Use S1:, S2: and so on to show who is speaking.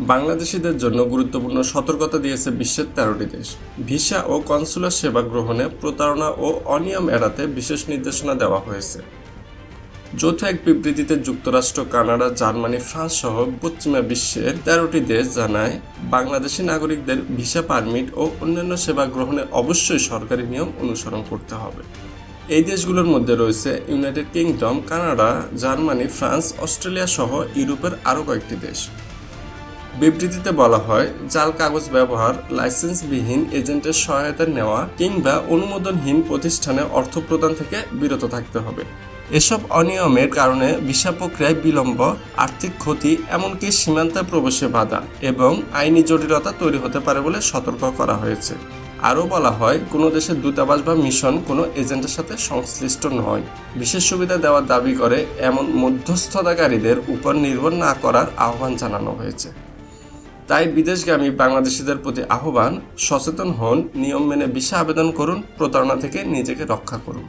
S1: বাংলাদেশিদের জন্য গুরুত্বপূর্ণ সতর্কতা দিয়েছে বিশ্বের 13টি দেশ। ভিসা ও কনসুলার সেবা গ্রহণে প্রতারণা ও অনিয়ম এড়াতে বিশেষ নির্দেশনা দেওয়া হয়েছে। যৌথ এক বিবৃতিতে যুক্তরাষ্ট্র, কানাডা, জার্মানি, ফ্রান্স সহ পশ্চিমা বিশ্বের 13টি দেশ জানায়, বাংলাদেশি নাগরিকদের ভিসা, পারমিট ও অন্যান্য সেবা গ্রহণে অবশ্যই সরকারি নিয়ম অনুসরণ করতে হবে। এই দেশগুলোর মধ্যে রয়েছে United kingdom, Canada, Germany, France, Australia সহ ইউরোপের আরও কয়েকটি দেশ। বিবৃতিতে বলা হয়, জাল কাগজ ব্যবহার, লাইসেন্সবিহীন এজেন্টের সহায়তা নেওয়া কিংবা অনুমোদনহীন প্রতিষ্ঠানে অর্থ প্রদান থেকে বিরত থাকতে হবে। এসব অনিয়মের কারণে ভিসা প্রক্রিয়ায় বিলম্ব, আর্থিক ক্ষতি, এমনকি সীমান্তে প্রবেশে বাধা এবং আইনি জটিলতা তৈরি হতে পারে বলে সতর্ক করা হয়েছে। আরও বলা হয়, কোনো দেশের দূতাবাস বা মিশন কোনো এজেন্টের সাথে সংশ্লিষ্ট নয়। বিশেষ সুবিধা দেওয়ার দাবি করে এমন মধ্যস্থতাকারীদের উপর নির্ভর না করার আহ্বান জানানো হয়েছে। তাই বিদেশগামী বাংলাদেশিদের প্রতি আহ্বান, সচেতন হন, নিয়ম মেনে ভিসা আবেদন করুন, প্রতারণা থেকে নিজেকে রক্ষা করুন।